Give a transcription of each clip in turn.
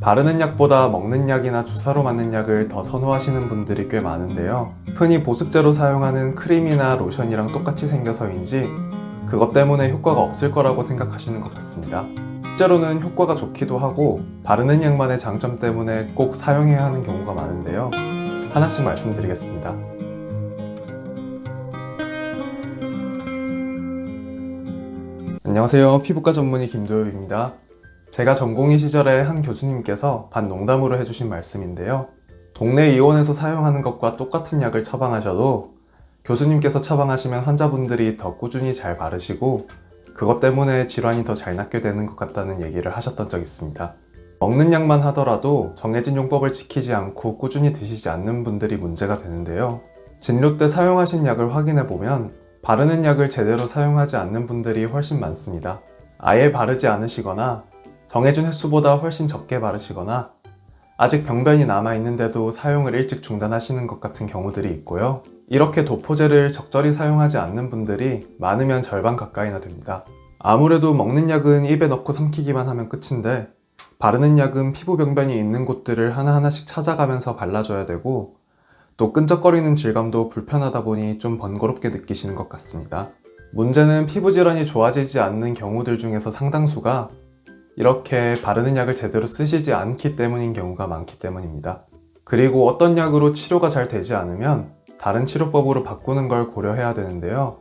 바르는 약보다 먹는 약이나 주사로 맞는 약을 더 선호하시는 분들이 꽤 많은데요. 흔히 보습제로 사용하는 크림이나 로션이랑 똑같이 생겨서인지 그것 때문에 효과가 없을 거라고 생각하시는 것 같습니다. 실제로는 효과가 좋기도 하고 바르는 약만의 장점 때문에 꼭 사용해야 하는 경우가 많은데요. 하나씩 말씀드리겠습니다. 안녕하세요. 피부과 전문의 김도엽입니다. 제가 전공의 시절에 한 교수님께서 반농담으로 해주신 말씀인데요. 동네 의원에서 사용하는 것과 똑같은 약을 처방하셔도 교수님께서 처방하시면 환자분들이 더 꾸준히 잘 바르시고 그것 때문에 질환이 더 잘 낫게 되는 것 같다는 얘기를 하셨던 적이 있습니다. 먹는 약만 하더라도 정해진 용법을 지키지 않고 꾸준히 드시지 않는 분들이 문제가 되는데요. 진료 때 사용하신 약을 확인해 보면 바르는 약을 제대로 사용하지 않는 분들이 훨씬 많습니다. 아예 바르지 않으시거나 정해진 횟수보다 훨씬 적게 바르시거나 아직 병변이 남아있는데도 사용을 일찍 중단하시는 것 같은 경우들이 있고요. 이렇게 도포제를 적절히 사용하지 않는 분들이 많으면 절반 가까이나 됩니다. 아무래도 먹는 약은 입에 넣고 삼키기만 하면 끝인데 바르는 약은 피부 병변이 있는 곳들을 하나하나씩 찾아가면서 발라줘야 되고 또 끈적거리는 질감도 불편하다 보니 좀 번거롭게 느끼시는 것 같습니다. 문제는 피부 질환이 좋아지지 않는 경우들 중에서 상당수가 이렇게 바르는 약을 제대로 쓰시지 않기 때문인 경우가 많기 때문입니다. 그리고 어떤 약으로 치료가 잘 되지 않으면 다른 치료법으로 바꾸는 걸 고려해야 되는데요.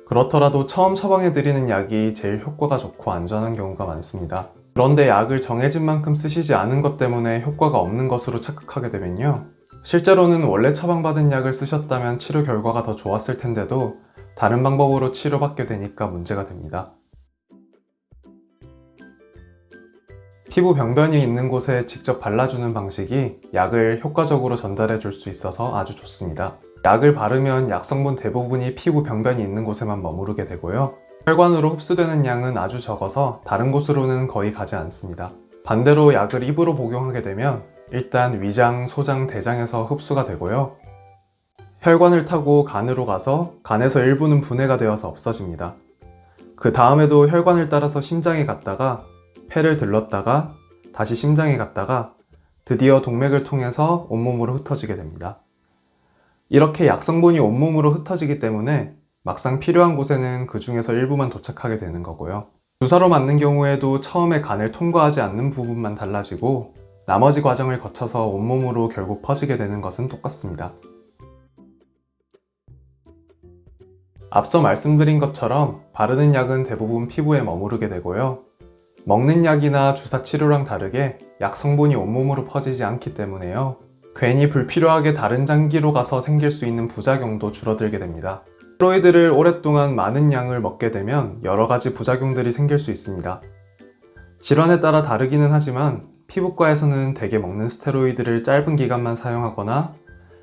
그렇더라도 처음 처방해드리는 약이 제일 효과가 좋고 안전한 경우가 많습니다. 그런데 약을 정해진 만큼 쓰시지 않은 것 때문에 효과가 없는 것으로 착각하게 되면요. 실제로는 원래 처방받은 약을 쓰셨다면 치료 결과가 더 좋았을 텐데도 다른 방법으로 치료받게 되니까 문제가 됩니다. 피부 병변이 있는 곳에 직접 발라주는 방식이 약을 효과적으로 전달해 줄 수 있어서 아주 좋습니다. 약을 바르면 약 성분 대부분이 피부 병변이 있는 곳에만 머무르게 되고요. 혈관으로 흡수되는 양은 아주 적어서 다른 곳으로는 거의 가지 않습니다. 반대로 약을 입으로 복용하게 되면 일단 위장, 소장, 대장에서 흡수가 되고요. 혈관을 타고 간으로 가서 간에서 일부는 분해가 되어서 없어집니다. 그 다음에도 혈관을 따라서 심장에 갔다가 폐를 들렀다가 다시 심장에 갔다가 드디어 동맥을 통해서 온몸으로 흩어지게 됩니다. 이렇게 약 성분이 온몸으로 흩어지기 때문에 막상 필요한 곳에는 그 중에서 일부만 도착하게 되는 거고요. 주사로 맞는 경우에도 처음에 간을 통과하지 않는 부분만 달라지고 나머지 과정을 거쳐서 온몸으로 결국 퍼지게 되는 것은 똑같습니다. 앞서 말씀드린 것처럼 바르는 약은 대부분 피부에 머무르게 되고요. 먹는 약이나 주사 치료랑 다르게 약 성분이 온몸으로 퍼지지 않기 때문에요. 괜히 불필요하게 다른 장기로 가서 생길 수 있는 부작용도 줄어들게 됩니다. 스테로이드를 오랫동안 많은 양을 먹게 되면 여러 가지 부작용들이 생길 수 있습니다. 질환에 따라 다르기는 하지만 피부과에서는 대개 먹는 스테로이드를 짧은 기간만 사용하거나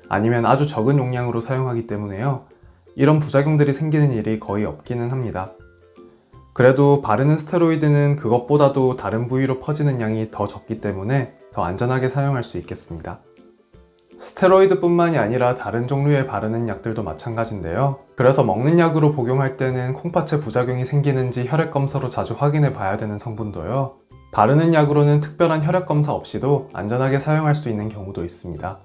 아니면 아주 적은 용량으로 사용하기 때문에요. 이런 부작용들이 생기는 일이 거의 없기는 합니다. 그래도 바르는 스테로이드는 그것보다도 다른 부위로 퍼지는 양이 더 적기 때문에 더 안전하게 사용할 수 있겠습니다. 스테로이드뿐만이 아니라 다른 종류의 바르는 약들도 마찬가지인데요. 그래서 먹는 약으로 복용할 때는 콩팥에 부작용이 생기는지 혈액검사로 자주 확인해 봐야 되는 성분도요. 바르는 약으로는 특별한 혈액검사 없이도 안전하게 사용할 수 있는 경우도 있습니다.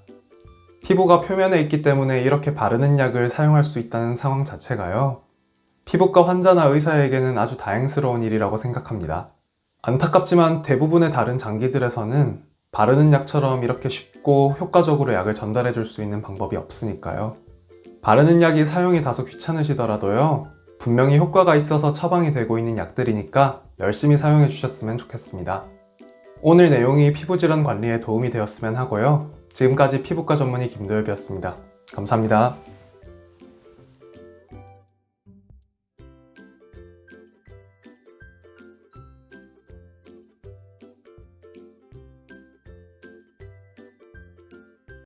피부가 표면에 있기 때문에 이렇게 바르는 약을 사용할 수 있다는 상황 자체가요. 피부과 환자나 의사에게는 아주 다행스러운 일이라고 생각합니다. 안타깝지만 대부분의 다른 장기들에서는 바르는 약처럼 이렇게 쉽고 효과적으로 약을 전달해 줄 수 있는 방법이 없으니까요. 바르는 약이 사용이 다소 귀찮으시더라도요. 분명히 효과가 있어서 처방이 되고 있는 약들이니까 열심히 사용해 주셨으면 좋겠습니다. 오늘 내용이 피부질환 관리에 도움이 되었으면 하고요. 지금까지 피부과 전문의 김도엽이었습니다. 감사합니다.